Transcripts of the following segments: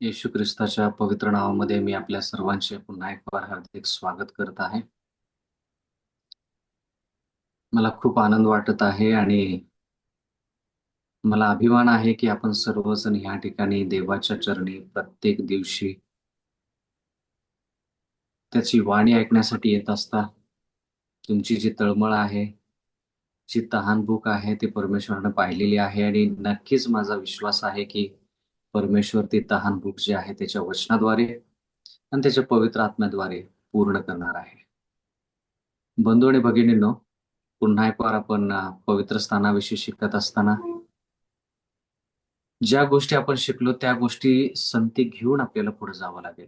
येशू ख्रिस्ताच्या पवित्र नावामध्ये मी आपल्या सर्वांचे पुन्हा एक वार हार्दिक स्वागत करत आहे. मला खूप आनंद वाटत आहे आणि मला अभिमान आहे की आपण सर्वजण ह्या ठिकाणी देवाच्या चरणी प्रत्येक दिवशी त्याची वाणी ऐकण्यासाठी येत असता. तुमची जी तळमळ आहे, जी तहानभूक आहे ती परमेश्वरानं पाहिलेली आहे आणि नक्कीच माझा विश्वास आहे की परमेश्वर ती तहानभूक जी आहे त्याच्या वचनाद्वारे आणि त्याच्या पवित्र आत्म्याद्वारे पूर्ण करणार आहे. बंधू आणि भगिनींनो, पुन्हा एक वार आपण पवित्र स्थानाविषयी शिकत असताना ज्या गोष्टी आपण शिकलो त्या गोष्टी संगती घेऊन आपल्याला पुढे जावं लागेल.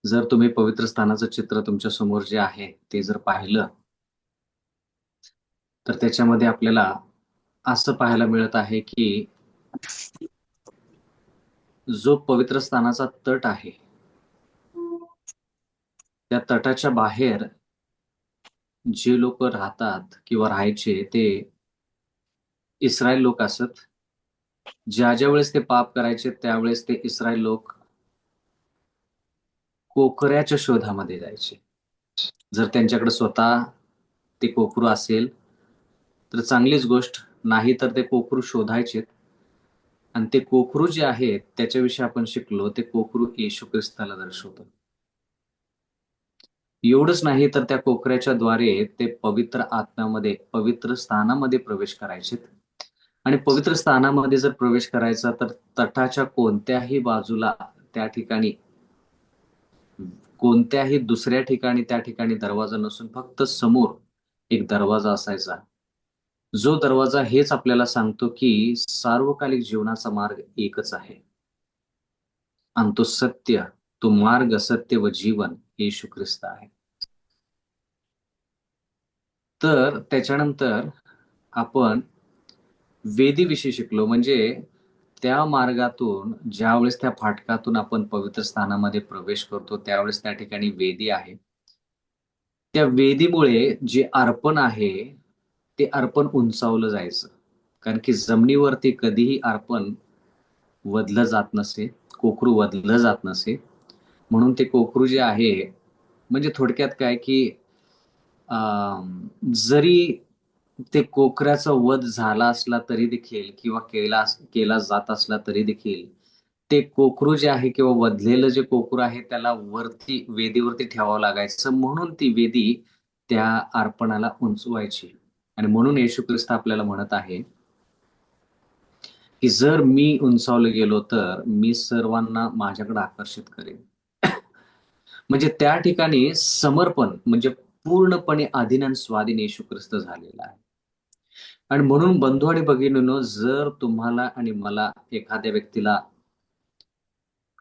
जर तुम्ही पवित्र स्थानाचं चित्र तुमच्या समोर जे आहे ते जर पाहिलं, तर त्याच्यामध्ये आपल्याला असं पाहायला मिळत आहे की जो पवित्र स्थानाचा तट आहे, त्या तटाच्या बाहेर जे लोक राहतात किंवा राहायचे ते इस्रायल लोक असत. ज्या वेळेस ते पाप करायचे त्यावेळेस ते इस्रायल लोक कोकऱ्याच्या शोधामध्ये जायचे. जर त्यांच्याकडे स्वतः ते कोकरू असेल तर चांगलीच गोष्ट, नाही तर ते कोकरू शोधायचे. आणि ते कोकरू जे आहेत त्याच्याविषयी आपण शिकलो, ते कोकरू येशू ख्रिस्ताला दर्शवतं. एवढंच नाही तर त्या कोकऱ्याच्या द्वारे ते पवित्र आत्म्यामध्ये, पवित्र स्थानामध्ये प्रवेश करायचे. आणि पवित्र स्थानामध्ये जर प्रवेश करायचा तर तटाच्या कोणत्याही बाजूला त्या ठिकाणी कोणत्याही दुसऱ्या ठिकाणी त्या ठिकाणी दरवाजा नसून फक्त समोर एक दरवाजा असायचा. जो दरवाजा हेच आपल्याला सांगतो की सार्वकालिक जीवनाचा मार्ग एकच आहे आणि तो सत्य, तो मार्ग, सत्य व जीवन येशू ख्रिस्त आहे. तर त्याच्यानंतर आपण वेदीविषयी शिकलो. म्हणजे त्या मार्गातून ज्यावेळेस त्या फाटकातून आपण पवित्र स्थानामध्ये प्रवेश करतो त्यावेळेस त्या ठिकाणी वेदी आहे. त्या वेदीमुळे जे अर्पण आहे ते अर्पण उंचावलं जायचं. कारण की जमिनीवरती कधीही अर्पण वधलं जात नसे, कोकरू वधलं जात नसे. म्हणून ते कोकरू जे आहे, म्हणजे थोडक्यात काय की जरी ते कोकऱ्याचा वध झाला असला तरी देखील किंवा केला जात असला तरी देखील ते कोकरू जे आहे किंवा वधलेलं जे कोकरू आहे त्याला वरती वेदीवरती ठेवावं लागायचं. म्हणून ती वेदी त्या अर्पणाला उंचवायची. आणि म्हणून येशू ख्रिस्त आपल्याला म्हणत आहे की जर मी उंचावलं गेलो तर मी सर्वांना माझ्याकडे आकर्षित करेन. म्हणजे त्या ठिकाणी समर्पण म्हणजे पूर्णपणे अधीन आणि स्वाधीन येशू ख्रिस्त झालेला आहे. आणि म्हणून बंधू आणि भगिनींनो, जर तुम्हाला आणि मला एखाद्या व्यक्तीला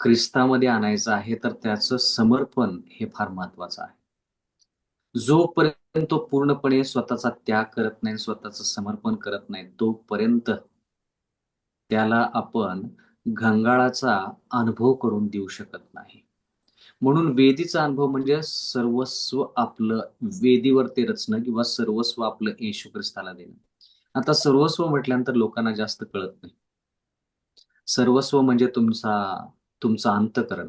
ख्रिस्तामध्ये आणायचं आहे तर त्याचं समर्पण हे फार महत्वाचं आहे. जोपर्यंत तो पूर्णपणे स्वतःचा त्याग करत नाही, स्वतःचं समर्पण करत नाही, तोपर्यंत त्याला आपण घंगाळाचा अनुभव करून देऊ शकत नाही. म्हणून वेदीचा अनुभव म्हणजे सर्वस्व आपलं वेदीवरती रचणं किंवा सर्वस्व आपलं येशू ख्रिस्ताला देणं. आता सर्वस्व म्हटल्यानंतर लोकांना जास्त कळत नाही. सर्वस्व म्हणजे तुमचं अंतःकरण.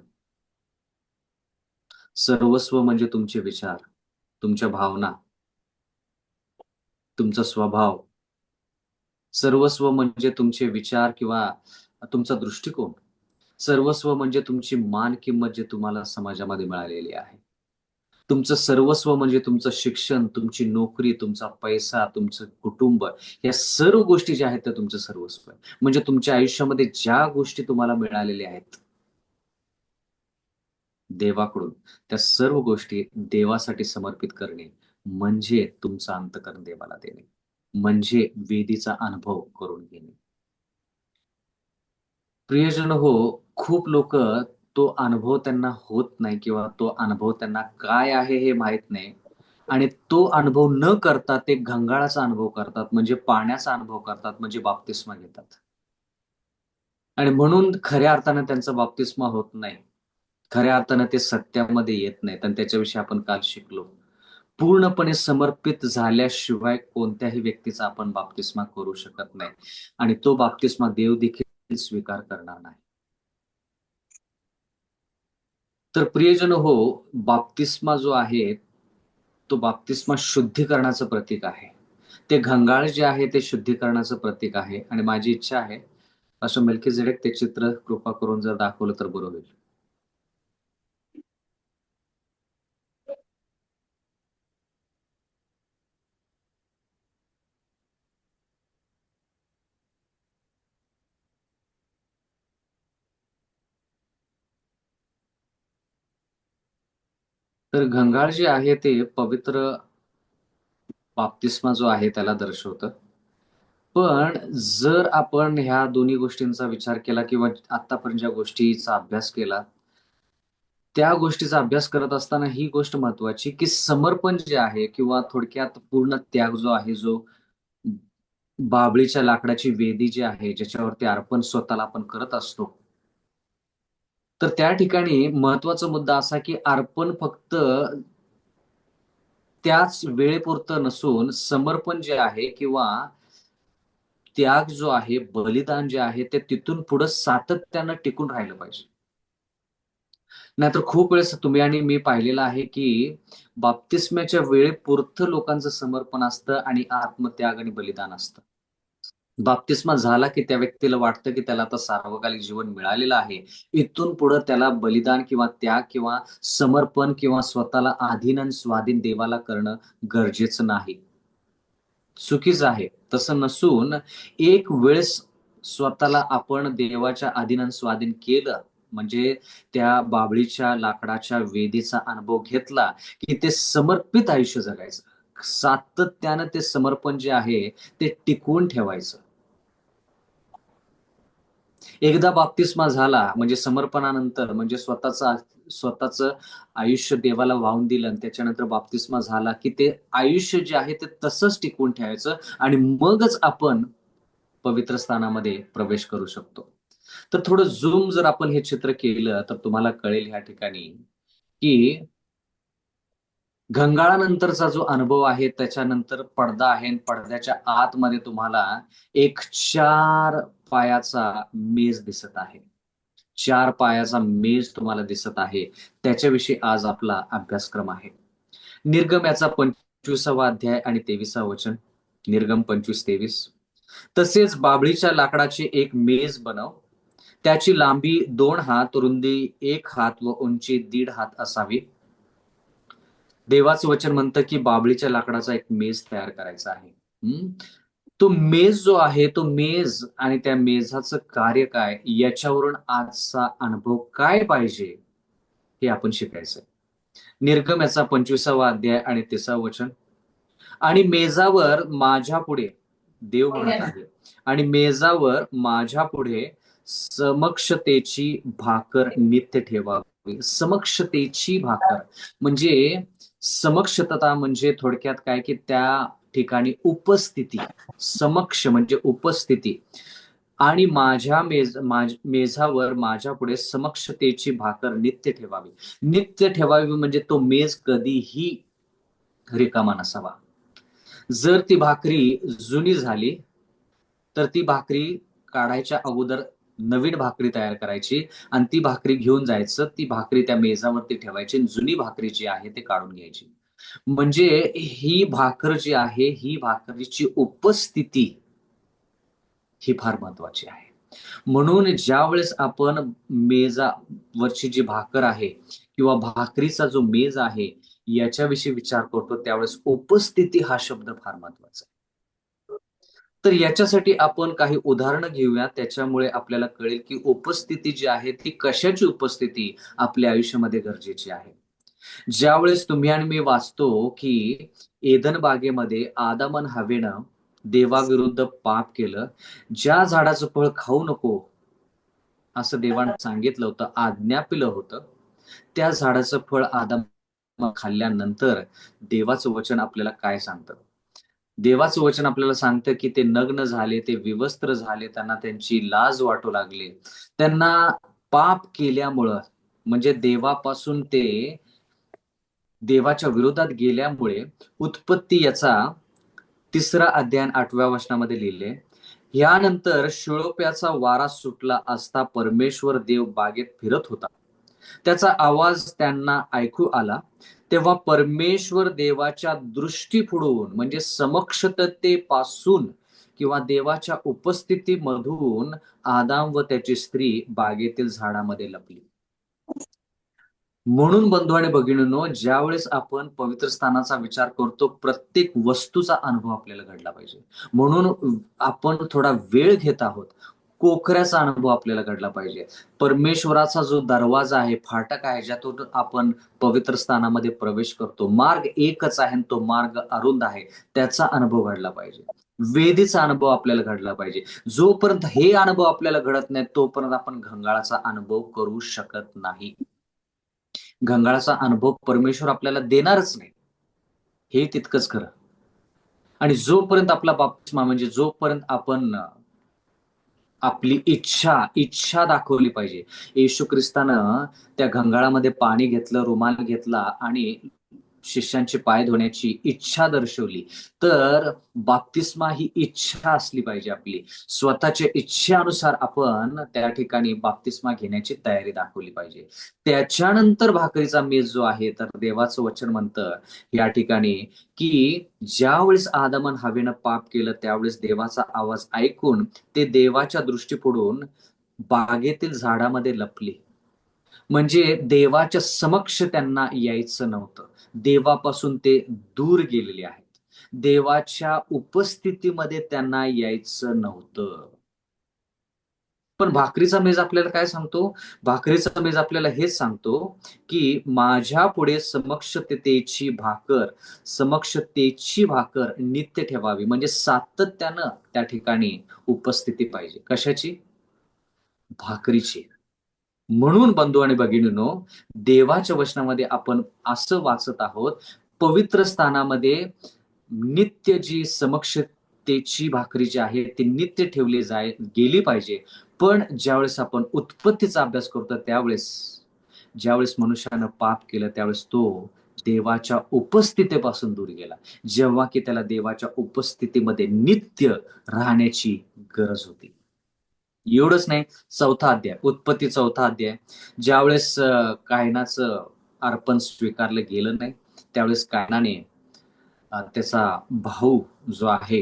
सर्वस्व म्हणजे तुमचे विचार, तुमच्या भावना, तुमचा स्वभाव. सर्वस्व म्हणजे तुमचे विचार किंवा तुमचा दृष्टिकोन. सर्वस्व म्हणजे तुमची मान किंमत जे तुम्हाला समाजामध्ये मिळालेली आहे. तुमचं सर्वस्व म्हणजे तुमचं शिक्षण, तुमची नोकरी, तुमचा पैसा, तुमचं कुटुंब, या सर्व गोष्टी ज्या आहेत त्या तुमचं सर्वस्व आहे. म्हणजे तुमच्या आयुष्यामध्ये ज्या गोष्टी तुम्हाला मिळालेल्या आहेत देवाकडून, त्या सर्व गोष्टी देवासाठी समर्पित करणे म्हणजे तुमचं अंतःकरण देवाला देणे. म्हणजे वेदीचा अनुभव करून घेणे. प्रियजन हो, खूप लोकं तो अनुभव त्यांना होत नाही किंवा तो अनुभव त्यांना काय आहे हे माहीत नाही. आणि तो अनुभव न करता ते घंगाळाचा अनुभव करतात, म्हणजे पाण्याचा अनुभव करतात, म्हणजे बाप्तिस्मा घेतात. आणि म्हणून खऱ्या अर्थानं त्यांचा बाप्तिस्मा होत नाही. खऱ्या अर्थानं ते सत्यामध्ये येत नाहीत आणि त्याच्याविषयी आपण काल शिकलो. पूर्णपणे समर्पित झाल्याशिवाय कोणत्याही व्यक्तीचा आपण बाप्तिस्मा करू शकत नाही आणि तो बाप्तिस्मा देव देखील स्वीकार करणार नाही. तर प्रियजन हो, बाप्तिस्मा जो आहे, तो बाप्तिस्मा शुद्धीकरणाचं प्रतीक आहे. ते घंगाळ जे आहे ते शुद्धीकरणाचं प्रतीक आहे आणि माझी इच्छा आहे, असं मेल्कीजेडेक ते चित्र कृपा करून जर दाखवलं तर बरं होईल. तर घंगाळ जे आहे ते पवित्र बाप्तिस्मा जो आहे त्याला दर्शवतं. पण जर आपण ह्या दोन्ही गोष्टींचा विचार केला किंवा आतापर्यंत ज्या गोष्टीचा अभ्यास केला, त्या गोष्टीचा अभ्यास करत असताना ही गोष्ट महत्वाची, की समर्पण जे आहे किंवा थोडक्यात पूर्ण त्याग जो आहे, जो बाभळीच्या लाकडाची वेदी जी आहे, ज्याच्यावरती अर्पण स्वतःला आपण करत असतो. तर त्या ठिकाणी महत्वाचा मुद्दा असा, की अर्पण फक्त त्याच वेळेपुरतं नसून समर्पण जे आहे किंवा त्याग जो आहे, बलिदान जे आहे, ते तिथून पुढे सातत्यानं टिकून राहिलं पाहिजे. नाहीतर खूप वेळेस तुम्ही आणि मी पाहिलेलं आहे, की बाप्तिस्म्याच्या वेळेपुरतं लोकांचं समर्पण असतं आणि आत्मत्याग आणि बलिदान असतं. बाप्तिस्मा झाला, की त्या व्यक्तीला वाटतं, की त्याला आता सार्वकालिक जीवन मिळालेलं आहे. इथून पुढे त्याला बलिदान किंवा त्याग किंवा समर्पण किंवा स्वतःला अधीन आणि स्वाधीन देवाला करणं गरजेचं नाही. चुकीचं आहे. तसं नसून एक वेळेस स्वतःला आपण देवाच्या अधीन आणि स्वाधीन केलं, म्हणजे त्या बाभळीच्या लाकडाच्या वेदीचा अनुभव घेतला, की ते समर्पित आयुष्य जगायचं. सातत्यानं ते समर्पण जे आहे, ते टिकवून ठेवायचं. एकदा बाप्तिस्मा झाला म्हणजे समर्पणानंतर म्हणजे स्वतःचं आयुष्य देवाला वाहून दिलं आणि त्याच्यानंतर बाप्तिस्मा झाला, की ते आयुष्य जे आहे ते तसंच टिकवून ठेवायचं आणि मगच आपण पवित्र स्थानामध्ये प्रवेश करू शकतो. तर थोडं झूम जर आपण हे चित्र केलं तर तुम्हाला कळेल ह्या ठिकाणी, की घंगाळानंतरचा जो अनुभव आहे त्याच्यानंतर पडदा आहे आणि पडद्याच्या आतमध्ये तुम्हाला एक 4 पायाचा मेज दिसत आहे. 4 पायाचा मेज तुम्हाला दिसत आहे. त्याच्याविषयी आज आपला अभ्यासक्रम आहे. निर्गम याचा 25वा अध्याय आणि 23वा वचन. निर्गम 25-23. तसेच बाभळीच्या लाकडाची एक मेज बनव. त्याची लांबी 2 हात, रुंदी 1 हात व उंची 1.5 हात असावी. देवाचं वचन म्हणतं, की बाभळीच्या लाकडाचा एक मेज तयार करायचा आहे. तो मेज जो आहे, तो मेज आणि त्या मेझाचं कार्य काय, याच्यावरून आजचा अनुभव काय पाहिजे, हे आपण शिकायचंय. निर्गम याचा 25वा अध्याय आणि 30वा वचन. आणि मेजावर माझ्यापुढे देव म्हणत आहे आणि मेजावर माझ्यापुढे समक्षतेची भाकर नित्य ठेवावी. समक्षतेची भाकर म्हणजे समक्षतता म्हणजे थोडक्यात काय, की त्या ठिकाणी उपस्थिती. समक्ष म्हणजे उपस्थिती आणि मेझावर माझ्यापुढे समक्षतेची भाकर नित्य ठेवावी. नित्य ठेवावी म्हणजे तो मेज कधीही रिकामा नसावा. जर ती भाकरी जुनी झाली, तर ती भाकरी काढायच्या अगोदर नवीन भाकरी तयार करायची आणि ती भाकरी घेऊन जायचं. ती भाकरी त्या मेजावरती ठेवायची आणि जुनी भाकरी जी आहे ती काढून घ्यायची. म्हणजे ही भाकर जी आहे, ही भाकरीची उपस्थिती ही फार महत्वाची आहे. म्हणून ज्यावेळेस आपण मेजावरची जी भाकर आहे किंवा भाकरीचा जो मेज आहे, याच्याविषयी विचार करतो त्यावेळेस उपस्थिती हा शब्द फार महत्वाचा आहे. तर याच्यासाठी आपण काही उदाहरणं घेऊया. त्याच्यामुळे आपल्याला कळेल, की उपस्थिती जी आहे ती कशाची उपस्थिती आपल्या आयुष्यामध्ये गरजेची आहे. ज्यावेळेस तुम्ही आणि मी वाचतो, की एदन बागेमध्ये आदम आणि हव्वेनं देवाविरुद्ध पाप केलं. ज्या झाडाचं फळ खाऊ नको असं देवानं सांगितलं होतं, आज्ञापिलं होतं. त्या झाडाचं फळ आदम खाल्ल्यानंतर देवाचं वचन आपल्याला काय सांगतं? देवाचं वचन आपल्याला सांगतं, की ते नग्न झाले, ते विवस्त्र झाले, त्यांना त्यांची लाज वाटू लागली. त्यांना पाप केल्यामुळं म्हणजे देवापासून ते देवाच्या विरोधात गेल्यामुळे उत्पत्ती याचा 3रा अध्याय 8व्या वचनामध्ये लिहिलंय. यानंतर शिळोप्याचा वारा सुटला असता परमेश्वर देव बागेत फिरत होता. त्याचा आवाज त्यांना ऐकू आला. तेव्हा परमेश्वर देवाच्या दृष्टीपुढून म्हणजे समक्षतेपासून किंवा देवाच्या उपस्थितीमधून आदाम व त्याची स्त्री बागेतील झाडामध्ये लपली. म्हणून बंधू आणि भगिनींनो, ज्यावेळेस आपण पवित्र स्थानाचा विचार करतो, प्रत्येक वस्तूचा अनुभव आपल्याला घडला पाहिजे. म्हणून आपण थोडा वेळ घेत आहोत. कोकऱ्याचा अनुभव आपल्याला घडला पाहिजे. परमेश्वराचा जो दरवाजा आहे, फाटक आहे, ज्यातून आपण पवित्र स्थानामध्ये प्रवेश करतो, मार्ग एकच आहे आणि तो मार्ग अरुंद आहे, त्याचा अनुभव घडला पाहिजे. वेदीचा अनुभव आपल्याला घडला पाहिजे. जोपर्यंत हे अनुभव आपल्याला घडत नाही, तोपर्यंत आपण घंगाळाचा अनुभव करू शकत नाही. घंगाळाचा अनुभव परमेश्वर आपल्याला देणारच नाही, हे तितकंच खरं. आणि जोपर्यंत आपला बाप्तिस्मा म्हणजे जोपर्यंत आपण आपली इच्छा दाखवली पाहिजे. येशू ख्रिस्तानं त्या घंगाळामध्ये पाणी घेतलं, रुमाल घेतला आणि शिष्यांचे पाय धुण्याची इच्छा दर्शवली. तर बाप्तिस्मा ही इच्छा असली पाहिजे आपली. स्वतःच्या इच्छेनुसार आपण त्या ठिकाणी बाप्तिस्मा घेण्याची तयारी दाखवली पाहिजे. त्याच्यानंतर भाकरीचा मेज जो आहे, तर देवाचं वचन म्हणतं या ठिकाणी की ज्यावेळेस आदम आणि हव्वेनं पाप केलं, त्यावेळेस देवाचा आवाज ऐकून ते देवाच्या दृष्टीपुढून बागेतील झाडामध्ये लपले. म्हणजे देवाच्या समक्ष त्यांना यायचं नव्हतं. देवापासून ते दूर गेलेले आहेत. देवाच्या उपस्थितीमध्ये त्यांना यायचं नव्हतं. पण भाकरीचा मेज आपल्याला काय सांगतो? भाकरीचा मेज आपल्याला हेच सांगतो की माझ्या पुढे समक्षतेची भाकर नित्य ठेवावी. म्हणजे सातत्यानं त्या ठिकाणी उपस्थिती पाहिजे. कशाची? भाकरीची. म्हणून बंधू आणि भगिनींनो, देवाच्या वचनामध्ये आपण असं वाचत आहोत, पवित्र स्थानामध्ये नित्य जी समक्षतेची भाकरी जी आहे ती नित्य ठेवली गेली पाहिजे. पण ज्यावेळेस आपण उत्पत्तीचा अभ्यास करतो, ज्यावेळेस मनुष्यानं पाप केलं, त्यावेळेस तो देवाच्या उपस्थितीपासून दूर गेला. जेव्हा की त्याला देवाच्या उपस्थितीमध्ये नित्य राहण्याची गरज होती. एवढंच नाही, उत्पत्ती 4था अध्याय, ज्यावेळेस कायनाचं अर्पण स्वीकारलं गेलं नाही, त्यावेळेस कायनाने त्याचा भाऊ जो आहे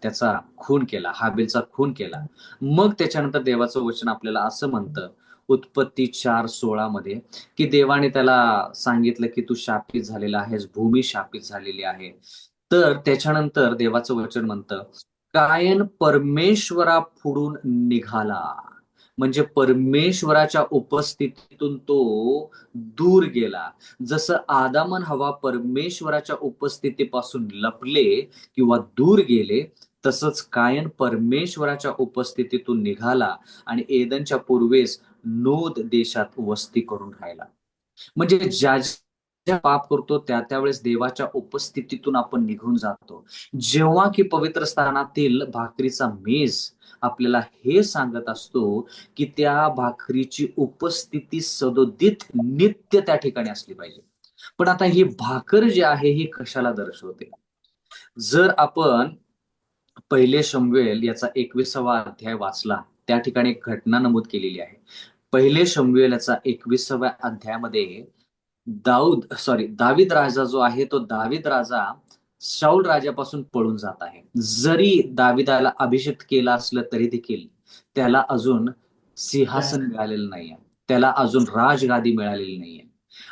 त्याचा खून केला, हाबेलचा खून केला. मग त्याच्यानंतर देवाचं वचन आपल्याला असं म्हणतं उत्पत्ती 4:16 मध्ये की देवाने त्याला सांगितलं की तू शापित झालेला आहेस, भूमी शापित झालेली आहे. तर त्याच्यानंतर देवाचं वचन म्हणतं कायन परमेश्वरापुढून निघाला. म्हणजे परमेश्वराच्या उपस्थितीतून तो दूर गेला. जसं आदाम आणि हव्वा परमेश्वराच्या उपस्थितीपासून लपले किंवा दूर गेले, तसंच कायन परमेश्वराच्या उपस्थितीतून निघाला आणि एदनच्या पूर्वेस नोद देशात वस्ती करून राहिला. म्हणजे ज्या पाप करतो त्यावेळेस देवाच्या उपस्थितीतून आपण निघून जातो. जेव्हा की पवित्र स्थानातील भाकरीचा मेज आपल्याला हे सांगत असतो की त्या भाकरीची उपस्थिती सदोदित नित्य त्या ठिकाणी असली पाहिजे. पण आता ही भाकर जी आहे ही कशाला दर्शवते? जर आपण पहिले शमूएल याचा 21वा अध्याय वाचला, त्या ठिकाणी एक घटना नमूद केलेली आहे. पहिले शमूएल याचा 21व्या अध्यायामध्ये दावीद राजा जो आहे, तो दावीद राजा शाऊल राजापासून पळून जात आहे. जरी दाविदाला अभिषेक केला असलं तरी देखील त्याला अजून सिंहासन मिळालेलं नाहीये, त्याला अजून राजगादी मिळालेली नाहीये.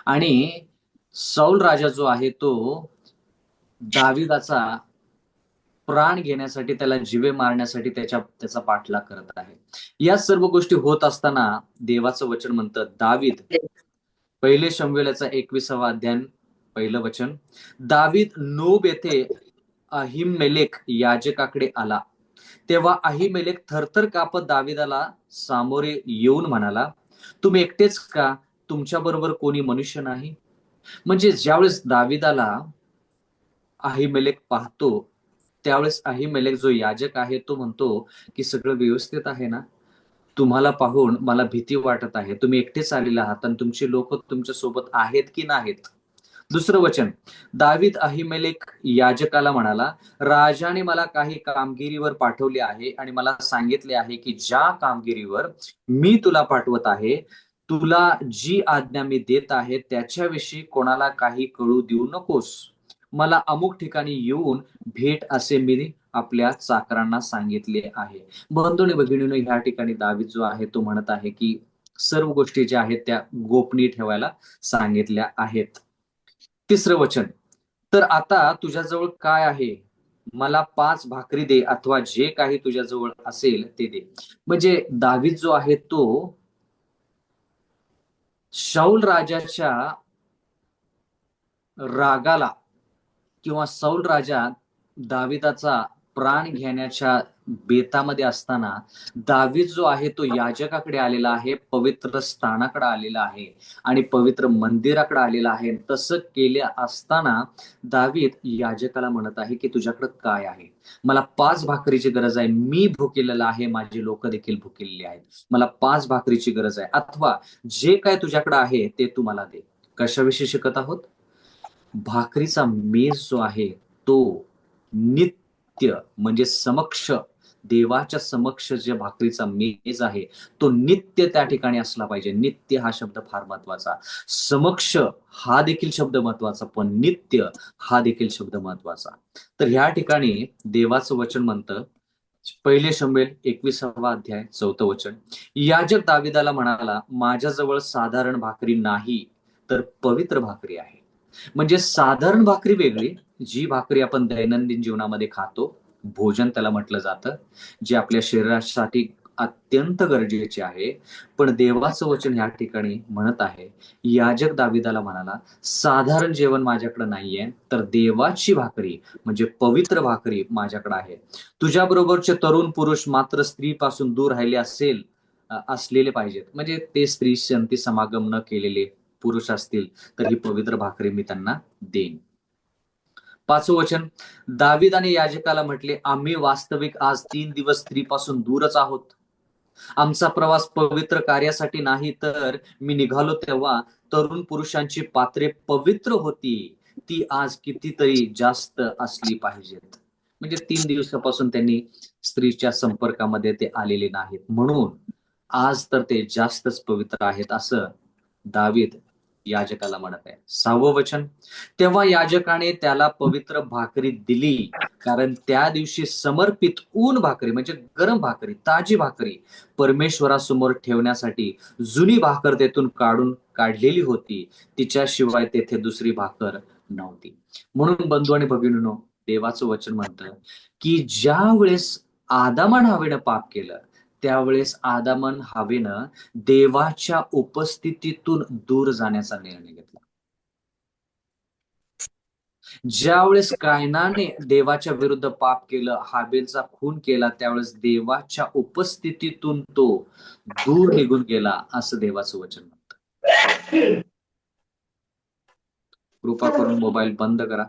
आणि शाऊल राजा जो आहे तो दाविदाचा प्राण घेण्यासाठी, त्याला जीवे मारण्यासाठी त्याचा पाठलाग करत आहे. या सर्व गोष्टी होत असताना देवाचं वचन म्हणतं दावीद, पहिले शमूएल याचा 21वा अध्याय पहिलं वचन, दावीद नोब येथे अहिमेलेक याजकाकडे आला. तेव्हा अहिमेलेक थरथर कापत दाविदाला सामोरे येऊन म्हणाला, तुम्ही एकटेच का? तुमच्या बरोबर कोणी मनुष्य नाही? म्हणजे ज्यावेळेस दाविदाला अहिमेलेक पाहतो, त्यावेळेस अहिमेलेक जो याजक आहे तो म्हणतो की सगळं व्यवस्थित आहे ना? तुम्हाला पाहून मला भीती वाटत आहे. तुम्ही एकटेच आलेले आहात आणि तुमची लोक तुमच्या सोबत आहेत की नाहीत? दुसरं वचन, दावीद अहिमेलेक याजकाला म्हणाला, राजाने मला काही कामगिरीवर पाठवले आहे आणि मला सांगितले आहे की ज्या कामगिरीवर मी तुला पाठवत आहे तुला जी आज्ञा मी देत आहे त्याच्याविषयी कोणाला काही कळू देऊ नकोस. मला अमुक ठिकाणी येऊन भेट असे मी आपल्या चाकरांना सांगितले आहे. बंधू आणि भगिनींनो, ह्या ठिकाणी दावीद जो आहे तो म्हणत आहे की सर्व गोष्टी ज्या आहेत त्या गोपनीय ठेवायला सांगितल्या आहेत. 3रं वचन, तर आता तुझ्याजवळ काय आहे? मला 5 भाकरी दे, अथवा जे काही तुझ्याजवळ असेल ते दे. म्हणजे दावीद जो आहे तो शाऊल राजाच्या रागाला किंवा सौल राजा दाविदाचा प्राण घेण्याच्या बेतामध्ये असताना दावीद जो आहे तो याजकाकडे आलेला आहे, पवित्र स्थानाकडे आलेला आहे आणि पवित्र मंदिराकडे आलेला आहे. तसं केले असताना दावीद याजकाला म्हणत आहे की तुझ्याकडे काय आहे? मला 5 भाकरीची गरज आहे. मी भुकेलेला आहे, माझी लोक देखील भुकेलेली आहेत. मला 5 भाकरीची गरज आहे, अथवा जे काय तुझ्याकडे आहे ते तू मला दे. कशाविषयी शिकत आहोत? भाकरीचा मेज जो आहे तो नित्य, म्हणजे समक्ष, देवाच्या समक्ष जे भाकरीचा मेज आहे तो नित्य त्या ठिकाणी असला पाहिजे. नित्य हा शब्द फार महत्वाचा. समक्ष हा देखील शब्द महत्वाचा, पण नित्य हा देखील शब्द महत्वाचा. तर ह्या ठिकाणी देवाचं वचन म्हणतं, 1 शमूएल 21वा अध्याय 4थं वचन, याजक दाविदाला म्हणाला, माझ्याजवळ साधारण भाकरी नाही, तर पवित्र भाकरी आहे. म्हणजे साधारण भाकरी वेगळी, जी भाकरी आपण दैनंदिन जीवनामध्ये खातो, भोजन त्याला म्हटलं जातं, जे आपल्या शरीरासाठी अत्यंत गरजेचे आहे. पण देवाचं वचन या ठिकाणी म्हणत आहे, याजक दाविदाला म्हणाला, साधारण जेवण माझ्याकडे नाहीये, तर देवाची भाकरी म्हणजे पवित्र भाकरी माझ्याकडे आहे. तुझ्याबरोबरचे तरुण पुरुष मात्र स्त्रीपासून दूर राहिले असलेले पाहिजेत. म्हणजे ते स्त्री शांती समागम न केलेले पुरुष असतील तर ही पवित्र भाकरी मी त्यांना देईन. 5वं वचन, दाविदाने याजकाला म्हटले, आम्ही वास्तविक आज 3 दिवस स्त्रीपासून दूरच आहोत. आमचा प्रवास पवित्र कार्यासाठी नाही, तर मी निघालो तेव्हा तरुण पुरुषांची पात्रे पवित्र होती, ती आज कितीतरी जास्त असली पाहिजेत. म्हणजे 3 दिवसापासून त्यांनी स्त्रीच्या संपर्कामध्ये ते आलेले नाहीत, म्हणून आज तर ते जास्तच पवित्र आहेत असं दावीद याजकाला म्हणत आहे. 6वं वचन, तेव्हा याजकाने त्याला पवित्र भाकरी दिली, कारण त्या दिवशी समर्पित ऊन भाकरी म्हणजे गरम भाकरी, ताजी भाकरी परमेश्वरासमोर ठेवण्यासाठी जुनी भाकर तेथून काढलेली होती. तिच्याशिवाय तेथे दुसरी भाकर नव्हती. म्हणून बंधू आणि भगिनींनो, देवाचं वचन म्हणतं की ज्या वेळेस आदामान हवेनं पाप केलं, त्यावेळेस आदामन हवेनं देवाच्या उपस्थितीतून दूर जाण्याचा निर्णय घेतला. ज्यावेळेस कायनाने देवाच्या विरुद्ध पाप केलं, हाबेलचा खून केला, त्यावेळेस देवाच्या उपस्थितीतून तो दूर निघून गेला, असं देवाचं वचन म्हणतं. कृपा करून मोबाईल बंद करा.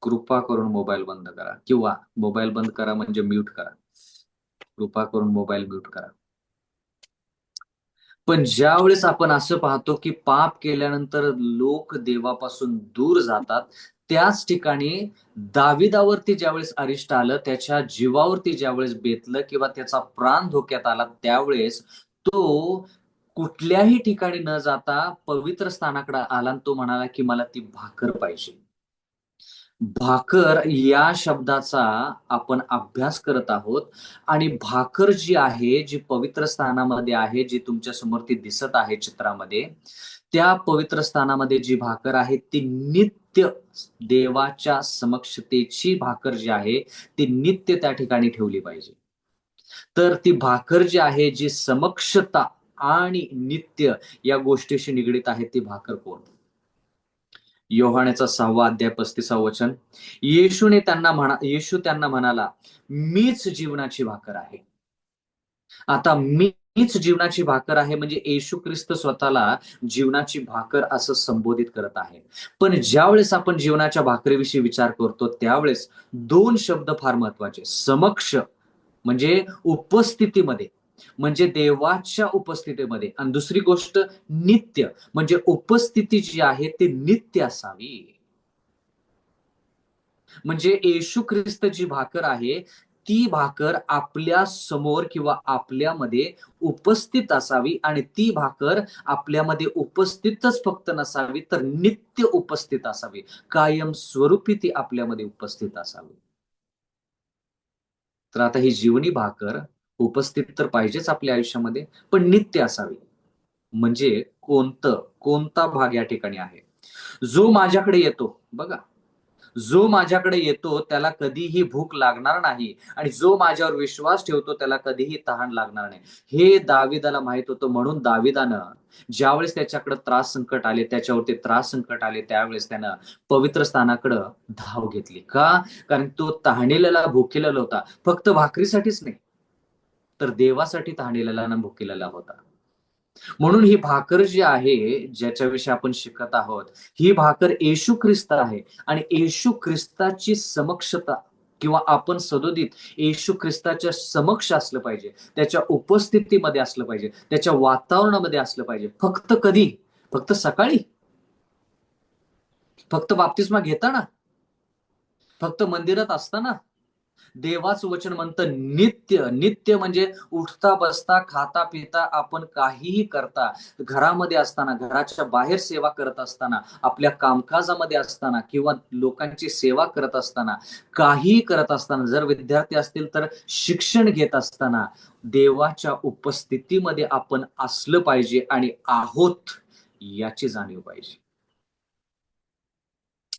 कृपा करून मोबाईल बंद करा, किंवा मोबाईल बंद करा म्हणजे म्यूट करा. कृपा करून मोबाईल म्यूट करा. पण ज्यावेळेस आपण असं पाहतो की पाप केल्यानंतर लोक देवापासून दूर जातात, त्याच ठिकाणी दाविदावरती ज्यावेळेस अरिष्ट आलं, त्याच्या जीवावरती ज्यावेळेस बेतलं किंवा त्याचा प्राण धोक्यात आला, त्यावेळेस तो कुठल्याही ठिकाणी न जाता पवित्र स्थानाकडे आला आणि तो म्हणाला की मला ती भाकर पाहिजे. भाकर या शब्दाचा आपण अभ्यास करत आहोत आणि भाकर जी आहे, जी पवित्र स्थानामध्ये आहे, जी तुमच्या समोर ती दिसत आहे चित्रामध्ये, त्या पवित्र स्थानामध्ये जी भाकर आहे ती नित्य देवाच्या समक्षतेची भाकर जी आहे ती नित्य त्या ठिकाणी ठेवली पाहिजे. तर ती भाकर जी आहे, जी समक्षता आणि नित्य या गोष्टीशी निगडीत आहे, ती भाकर कोण? योहानेचा 6वा अध्याय 35वा वचन, येशू त्यांना म्हणाला, मीच जीवनाची भाकर आहे. आता मीच जीवनाची भाकर आहे म्हणजे येशू ख्रिस्त स्वतःला जीवनाची भाकर असं संबोधित करत आहे. पण ज्यावेळेस आपण जीवनाच्या भाकरीविषयी विचार करतो, त्यावेळेस 2 शब्द फार महत्वाचे. समक्ष म्हणजे उपस्थितीमध्ये, म्हणजे देवाच्या उपस्थितीमध्ये, आणि दुसरी गोष्ट नित्य म्हणजे उपस्थिती जी आहे ती नित्य असावी. म्हणजे येशू ख्रिस्त जी भाकर आहे ती भाकर आपल्या समोर किंवा आपल्यामध्ये उपस्थित असावी आणि ती भाकर आपल्यामध्ये उपस्थितच फक्त नसावी तर नित्य उपस्थित असावी, कायम स्वरूपी ती आपल्यामध्ये उपस्थित असावी. तर आता ही जीवनी भाकर उपस्थित तर पाहिजेच आपल्या आयुष्यामध्ये, पण नित्य असावी. म्हणजे कोणता भाग या ठिकाणी आहे? जो माझ्याकडे येतो बघा, जो माझ्याकडे येतो त्याला कधीही भूक लागणार नाही आणि जो माझ्यावर विश्वास ठेवतो त्याला कधीही तहान लागणार नाही. हे दाविदाला माहित होतं, म्हणून दाविदानं ज्यावेळेस त्याच्याकडे त्रास संकट आले, त्याच्यावरती त्रास संकट आले, त्यावेळेस त्यानं पवित्र स्थानाकडे धाव घेतली. का? कारण तो तहानलेला, भुकेलेला होता. फक्त भाकरीसाठीच नाही, तर देवासाठी तहानलेला आणि भुकेलेला होता. म्हणून ही भाकर जी आहे, ज्याच्याविषयी आपण शिकत आहोत, ही भाकर येशू ख्रिस्त आहे आणि येशू ख्रिस्ताची समक्षता किंवा आपण सदोदित येशू ख्रिस्ताच्या समक्ष असलं पाहिजे, त्याच्या उपस्थितीमध्ये असलं पाहिजे, त्याच्या वातावरणामध्ये असलं पाहिजे. फक्त कधी? फक्त सकाळी? फक्त बाप्तिस्मा घेताना? फक्त मंदिरात असताना? देवाचं वचन म्हणतं नित्य. नित्य म्हणजे उठता बसता खाता पिता आपण काहीही करता, घरामध्ये असताना, घराच्या बाहेर सेवा करत असताना, आपल्या कामकाजामध्ये असताना किंवा लोकांची सेवा करत असताना, काहीही करत असताना, जर विद्यार्थी असतील तर शिक्षण घेत असताना देवाच्या उपस्थितीमध्ये आपण असलं पाहिजे आणि आहोत याची जाणीव पाहिजे.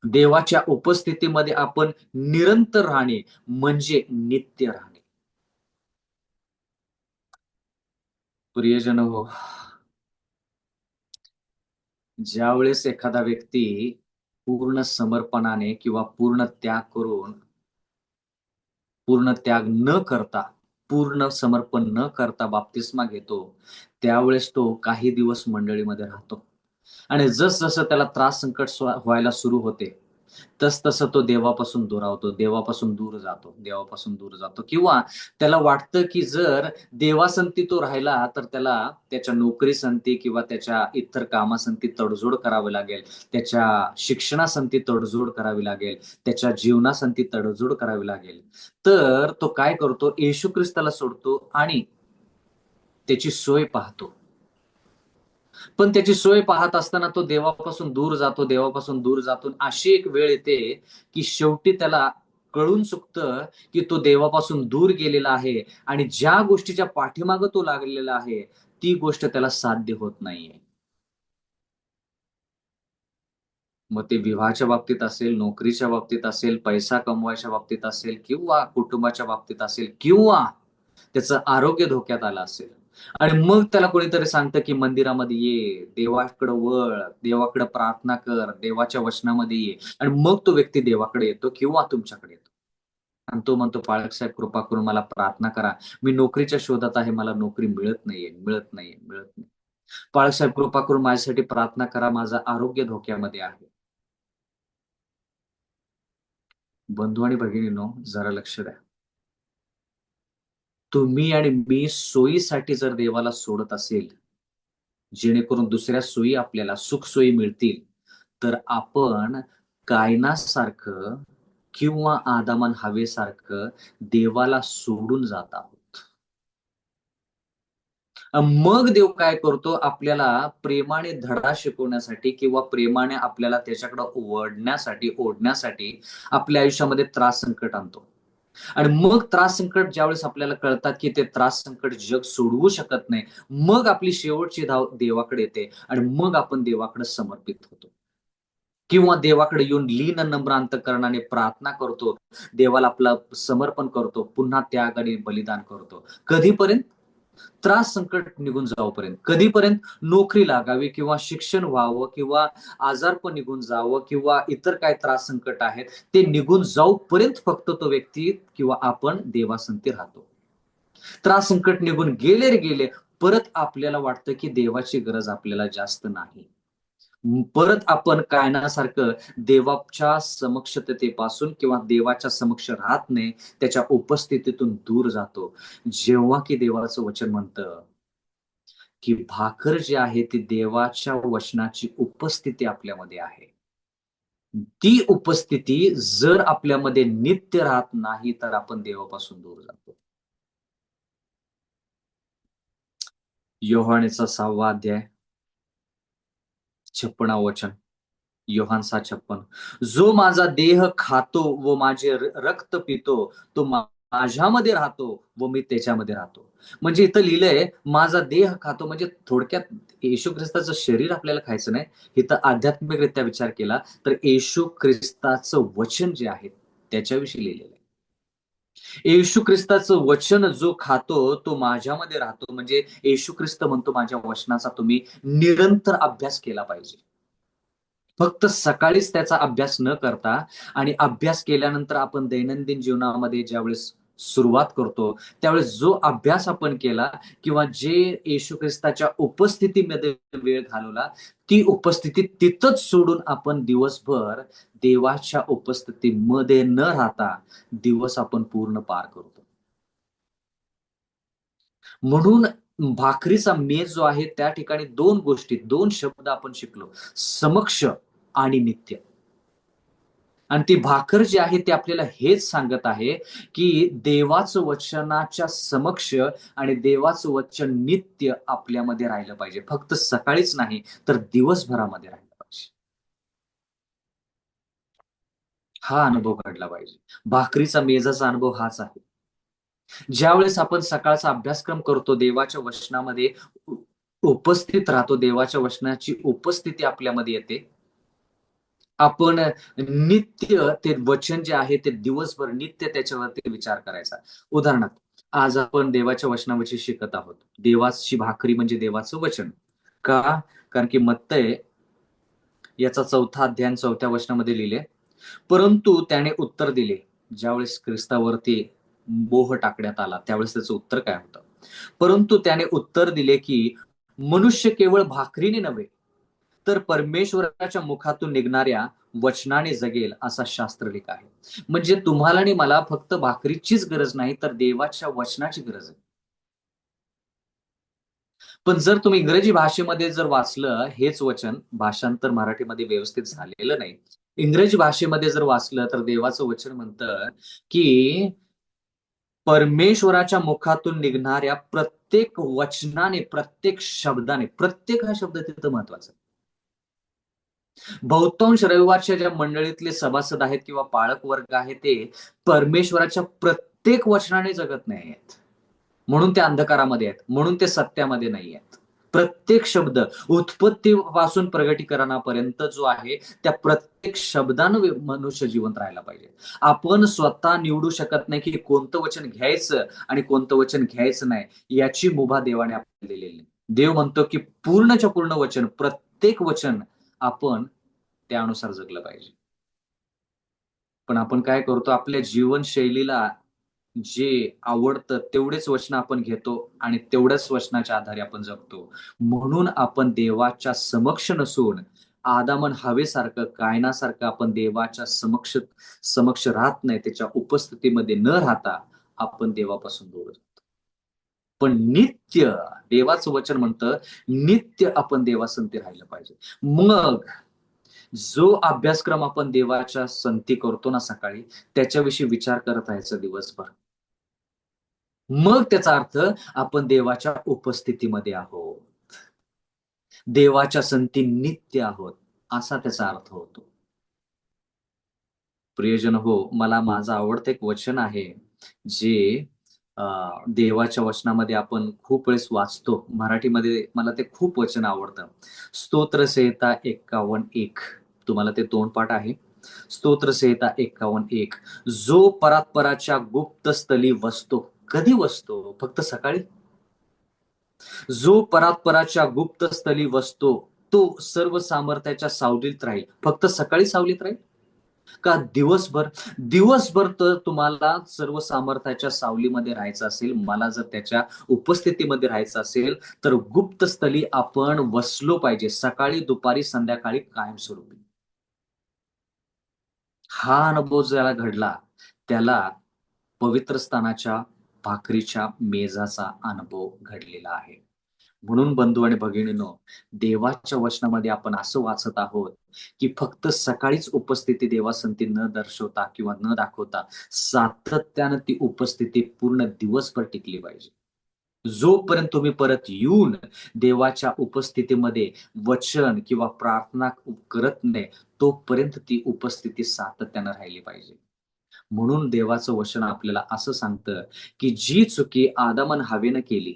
देवाच्या उपस्थितीमध्ये आपण निरंतर राहणे म्हणजे नित्य राहणे. प्रियजन हो, ज्यावेळेस एखादा व्यक्ती पूर्ण समर्पणाने किंवा पूर्ण त्याग करून, पूर्ण त्याग न करता, पूर्ण समर्पण न करता बाप्तिस्मा घेतो, त्यावेळेस तो काही दिवस मंडळीमध्ये राहतो. आणि जसं त्याला त्रास संकट व्हायला सुरू होते, तसं तो देवापासून दुरावतो, देवापासून दूर जातो, देवापासून दूर जातो. किंवा त्याला वाटतं की जर देवासंती तो राहिला तर त्याला त्याच्या नोकरीसंती किंवा त्याच्या इतर कामासंती तडजोड करावी लागेल, त्याच्या शिक्षणासंती तडजोड करावी लागेल, त्याच्या जीवनासंती तडजोड करावी लागेल. तर तो काय करतो? येशू ख्रिस्ताला सोडतो आणि त्याची सोय पाहतो. पण त्याची सोय पाहत असताना तो देवापासून दूर जातो, देवापासून दूर जातो. अशी एक वेळ येते, की शेवटी त्याला कळून चुकतं, की तो देवापासून दूर गेलेला आहे आणि ज्या गोष्टीच्या पाठीमागे तो लागलेला आहे, ती गोष्ट त्याला साध्य होत नाहीये. मग ते विवाहाच्या बाबतीत असेल, नोकरीच्या बाबतीत असेल, पैसा कमवायच्या बाबतीत असेल किंवा कुटुंबाच्या बाबतीत असेल किंवा त्याचं आरोग्य धोक्यात आलं असेल आणि मग त्याला कोणीतरी सांगतं, की मंदिरामध्ये ये, देवाकडे वळ, देवाकडे प्रार्थना कर, देवाच्या वचनामध्ये ये आणि मग तो व्यक्ती देवाकडे येतो किंवा तुमच्याकडे येतो. आणि तो म्हणतो, "पाळक साहेब कृपा करून मला प्रार्थना करा. मी नोकरीच्या शोधात आहे. मला नोकरी मिळत नाहीये, मिळत नाहीये, मिळत नाही. पाळक साहेब कृपा करून माझ्यासाठी प्रार्थना करा. माझं आरोग्य धोक्यामध्ये आहे." बंधू आणि भगिनींनो, जरा लक्ष द्या. तुम्ही आणि मी सोयीसाठी जर देवाला सोडत असेल, जेणेकरून दुसऱ्या सोयी आपल्याला सुखसोयी मिळतील, तर आपण कायनासारखं किंवा आदामान हवेसारखं देवाला सोडून जात आहोत. मग देव काय करतो? आपल्याला प्रेमाने धडा शिकवण्यासाठी किंवा प्रेमाने आपल्याला त्याच्याकडे ओढण्यासाठी आपल्या आयुष्यामध्ये त्रास संकट आणतो. आणि मग त्रास संकट ज्यावेळेस आपल्याला कळतात, की ते त्रास संकट जग सोडवू शकत नाही, मग आपली शेवटची धाव देवाकडे येते आणि मग आपण देवाकडे समर्पित होतो. किंवा देवाकडे येऊन लीन नम्र अंतःकरणाने प्रार्थना करतो. देवाला आपलं समर्पण करतो. पुन्हा त्याग आणि बलिदान करतो. कधीपर्यंत? त्रास संकट निघून जाऊपर्यंत. कधीपर्यंत? नोकरी लागावी किंवा शिक्षण व्हावं किंवा आजारपण निघून जावं किंवा इतर काय त्रास संकट आहेत, ते निघून जाऊपर्यंत फक्त तो व्यक्ती किंवा आपण देवासंती राहतो. त्रास संकट निघून गेले रे गेले, परत आपल्याला वाटतं की देवाची गरज आपल्याला जास्त नाही. परत आपण कायनासारखं देवाच्या समक्षतेपासून किंवा देवाच्या समक्ष राहत नाही, त्याच्या उपस्थितीतून दूर जातो. जेव्हा की देवाचं वचन म्हणतं, की भाकर जी आहे ती देवाच्या वचनाची उपस्थिती आपल्यामध्ये आहे. ती उपस्थिती जर आपल्यामध्ये नित्य राहत नाही, तर आपण देवापासून दूर जातो. योहानेचा 6वा अध्याय 56व वचन. योहान 6:56. जो माझा देह खातो व माझे रक्त पितो, तो माझ्यामध्ये राहतो व मी त्याच्यामध्ये राहतो. म्हणजे इथं लिहिलंय, माझा देह खातो, म्हणजे थोडक्यात येशू ख्रिस्ताचं शरीर आपल्याला खायचं नाही. इथं आध्यात्मिकरित्या विचार केला तर येशू ख्रिस्ताचं वचन जे आहे त्याच्याविषयी लिहिलेलं आहे. येशू ख्रिस्ताचं वचन जो खातो तो माझ्यामध्ये राहतो. म्हणजे येशू ख्रिस्त म्हणतो, माझ्या वचनाचा तुम्ही निरंतर अभ्यास केला पाहिजे. फक्त सकाळीच त्याचा अभ्यास न करता आणि अभ्यास केल्यानंतर आपण दैनंदिन जीवनामध्ये ज्यावेळेस सुरुवात करतो, त्यावेळेस जो अभ्यास आपण केला किंवा जे येशू ख्रिस्ताच्या उपस्थितीमध्ये वेळ घालवला, ती उपस्थिती तिथंच सोडून आपण दिवसभर देवाच्या उपस्थितीमध्ये न राहता दिवस आपण पूर्ण पार करतो. म्हणून भाकरीचा मेज जो आहे त्या ठिकाणी दोन गोष्टी, दोन शब्द आपण शिकलो, समक्ष आणि नित्य. आणि ती भाकर जी आहे ती आपल्याला हेच सांगत आहे, की देवाचं वचनाच्या समक्ष आणि देवाचं वचन नित्य आपल्यामध्ये राहिलं पाहिजे. फक्त सकाळीच नाही, तर दिवसभरामध्ये राहिलं पाहिजे. हा अनुभव घडला पाहिजे. भाकरीचा मेजाचा अनुभव हाच आहे. ज्यावेळेस आपण सकाळचा अभ्यासक्रम करतो, देवाच्या वचनामध्ये उपस्थित राहतो, देवाच्या वचनाची उपस्थिती आपल्यामध्ये येते. आपण नित्य ते वचन जे आहे ते दिवसभर नित्य त्याच्यावरती विचार करायचा. उदाहरणार्थ, आज आपण देवाच्या वचनाविषयी शिकत आहोत. देवाची भाकरी म्हणजे देवाचं वचन. का? कारण की मत्तय याचा 4था अध्याय आणि 4थ्या वचनामध्ये लिहिले, परंतु त्याने उत्तर दिले. ज्यावेळेस ख्रिस्तावरती मोह टाकण्यात आला, त्यावेळेस त्याचं उत्तर काय होतं? परंतु त्याने उत्तर दिले, की मनुष्य केवळ भाकरीने नव्हे, तर परमेश्वराच्या मुखातून निघणाऱ्या वचनाने जगेल, असा शास्त्रलेख आहे. म्हणजे तुम्हाला आणि मला फक्त भाकरीचीच गरज नाही, तर देवाच्या वचनाची गरज आहे. पण जर तुम्ही इंग्रजी भाषेमध्ये जर वाचलं हेच वचन, भाषांतर मराठीमध्ये व्यवस्थित झालेलं नाही. इंग्रजी भाषेमध्ये जर वाचलं तर देवाचं वचन म्हणतं, की परमेश्वराच्या मुखातून निघणाऱ्या प्रत्येक वचनाने, प्रत्येक शब्दाने, प्रत्येक हा शब्द तिथं महत्वाचा आहे. बहुतांश रविवारच्या ज्या मंडळीतले सभासद आहेत किंवा पाळक वर्ग आहे, ते परमेश्वराच्या प्रत्येक वचनाने जगत नाही आहेत. म्हणून ते अंधकारामध्ये आहेत, म्हणून ते सत्यामध्ये नाही आहेत. प्रत्येक शब्द उत्पत्तीपासून प्रगटीकरणापर्यंत जो आहे, त्या प्रत्येक शब्दानं मनुष्य जिवंत राहायला पाहिजे. आपण स्वतः निवडू शकत नाही, की कोणतं वचन घ्यायचं आणि कोणतं वचन घ्यायचं नाही, याची मुभा देवाने आपल्याला दिलेली आहे. देव म्हणतो, की पूर्णच्या पूर्ण वचन, प्रत्येक वचन आपण त्यानुसार जगलं पाहिजे. पण आपण काय करतो, आपल्या जीवनशैलीला जे आवडतं तेवढेच वचनं आपण घेतो आणि तेवढ्याच वचनाच्या आधारे आपण जगतो. म्हणून आपण देवाच्या समक्ष नसून आदामन हवेसारखं, कायनासारखं आपण देवाच्या समक्ष समक्ष राहत नाही. त्याच्या उपस्थितीमध्ये न राहता आपण देवापासून दूर जातो. पण नित्य देवाचं वचन म्हणतं, नित्य आपण देवासंती राहिलं पाहिजे. मग जो अभ्यासक्रम आपण देवाच्या संगती करतो ना सकाळी, त्याच्याविषयी विचार करत राहायचं दिवसभर. मग त्याचा अर्थ आपण देवाच्या उपस्थितीमध्ये आहोत. देवाच्या संगती नित्य आहोत, असा त्याचा अर्थ होतो. प्रियजन हो, मला माझं आवडतं एक वचन आहे, जे अ, देवाच्या वचनामध्ये आपण खूप वेळेस वाचतो. मराठीमध्ये मला ते खूप वचन आवडतं. स्तोत्रसंहिता 51:1. तुम्हाला ते तोंडपाठ आहे. स्तोत्रसंहिता 51:1. जो परात्पराच्या गुप्त स्थली वसतो. कधी वसतो? फक्त सकाळी? जो परात्पराच्या गुप्त स्थली वसतो, तो सर्व सामर्थ्याच्या सावलीत राहील. फक्त सकाळी सावलीत राहील? का दिवसभर? दिवसभर तर तुम्हाला सर्व सामर्थ्याच्या सावलीमध्ये राहायचं असेल, मला जर त्याच्या उपस्थितीमध्ये राहायचं असेल, तर गुप्तस्थली आपण वसलो पाहिजे. सकाळी, दुपारी, संध्याकाळी कायमस्वरूपी. हा अनुभव ज्याला घडला, त्याला पवित्र स्थानाच्या भाकरीच्या मेजाचा अनुभव घडलेला आहे. म्हणून बंधू आणि भगिनींनो, देवाच्या वचनामध्ये आपण असं वाचत आहोत, की फक्त सकाळीच उपस्थिती देवासंती न दर्शवता किंवा न दाखवता सातत्यानं ती उपस्थिती पूर्ण दिवसभर टिकली पाहिजे. जोपर्यंत तुम्ही परत येऊन देवाच्या उपस्थितीमध्ये वचन किंवा प्रार्थना करत नाही, तोपर्यंत ती उपस्थिती सातत्यानं राहिली पाहिजे. म्हणून देवाचं वचन आपल्याला असं सांगतं, की जी चुकी आदम अन् हव्वेनं केली,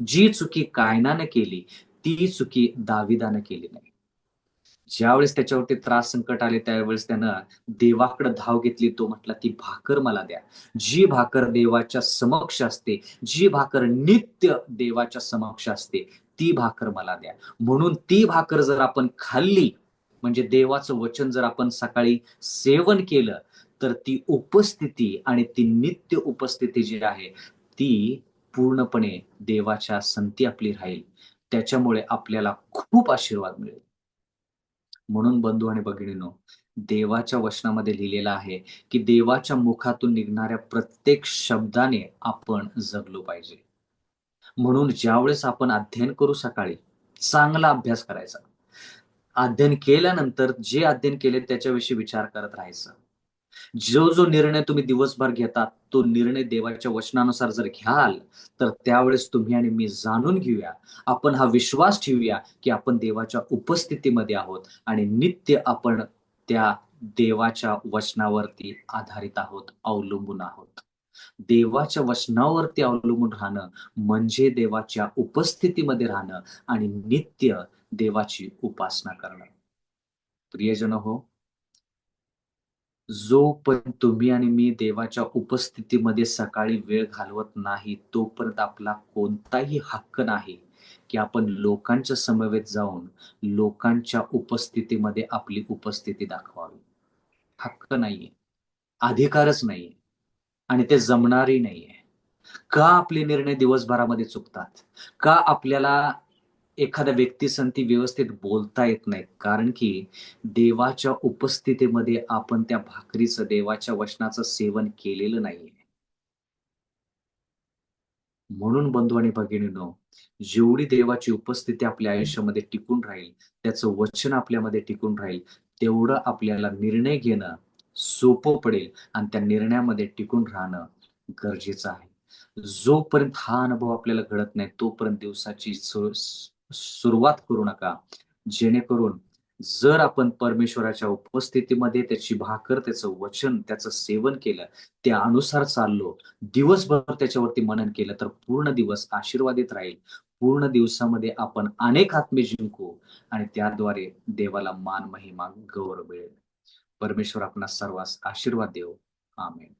जी चुकी कायनानं केली, ती चुकी दाविदानं केली नाही. ज्यावेळेस त्याच्यावरती त्रास संकट आले, त्यावेळेस त्यानं देवाकडे धाव घेतली. तो म्हटला, "ती भाकर मला द्या." जी भाकर देवाच्या समक्ष असते, जी भाकर नित्य देवाच्या समक्ष असते, ती भाकर मला द्या. म्हणून ती भाकर जर आपण खाल्ली, म्हणजे देवाचं वचन जर आपण सकाळी सेवन केलं, तर ती उपस्थिती आणि ती नित्य उपस्थिती जी आहे, ती पूर्णपणे देवाच्या संगती आपली राहील. त्याच्यामुळे आपल्याला खूप आशीर्वाद मिळेल. म्हणून बंधू आणि भगिनींनो, देवाच्या वचनामध्ये लिहिलेलं आहे, की देवाच्या मुखातून निघणाऱ्या प्रत्येक शब्दाने आपण जगलो पाहिजे. म्हणून ज्यावेळेस आपण अध्ययन करू सकाळी, चांगला अभ्यास करायचा. अध्ययन केल्यानंतर जे अध्ययन केले त्याच्याविषयी विचार करत राहायचं. जो निर्णय तुम्ही दिवसभर घेतात, तो निर्णय देवाच्या वचनानुसार जर घ्याल, तर त्यावेळेस तुम्ही आणि मी जाणून घेऊया, आपण हा विश्वास ठेवूया, की आपण देवाच्या उपस्थितीमध्ये आहोत आणि नित्य आपण त्या देवाच्या वचनावरती आधारित आहोत, अवलंबून आहोत. देवाच्या वचनावरती अवलंबून राहणं म्हणजे देवाच्या उपस्थितीमध्ये राहणं आणि नित्य देवाची उपासना करणं. प्रियजन हो, जोपर्यंत तुम्ही आणि मी देवाच्या उपस्थितीमध्ये सकाळी वेळ घालवत नाही, तोपर्यंत आपला कोणताही हक्क नाही, की आपण लोकांच्या समवेत जाऊन लोकांच्या उपस्थितीमध्ये आपली उपस्थिती दाखवावी. हक्क नाहीये, अधिकारच नाहीये आणि ते जमणारही नाहीये. का आपले निर्णय दिवसभरामध्ये चुकतात? का आपल्याला एखाद्या व्यक्तीसंगती व्यवस्थित बोलता येत नाही? कारण की देवाच्या उपस्थितीमध्ये आपण त्या भाकरीचं, देवाच्या वचनाचं सेवन केलेलं नाहीये. म्हणून बंधू आणि भगिनींनो, जेवढी देवाची उपस्थिती आपल्या आयुष्यामध्ये टिकून राहील, त्याचं वचन आपल्यामध्ये टिकून राहील, तेवढं आपल्याला निर्णय घेणं सोपं पडेल आणि त्या निर्णयामध्ये टिकून राहणं गरजेचं आहे. जोपर्यंत हा अनुभव आपल्याला घडत नाही, तोपर्यंत दिवसाची सुरुवात करू नका. जेणेकरून जर आपण परमेश्वराच्या उपस्थितीमध्ये त्याची भाकर, त्याचं वचन, त्याचं सेवन केलं, त्यानुसार चाललो, दिवसभर त्याच्यावरती मनन केलं, तर पूर्ण दिवस आशीर्वादित राहील. पूर्ण दिवसामध्ये आपण अनेक आत्मे जिंकू आणि त्याद्वारे देवाला मान, महिमा, गौरव मिळेल. परमेश्वर आपणास सर्वांस आशीर्वाद देवो. आमेन.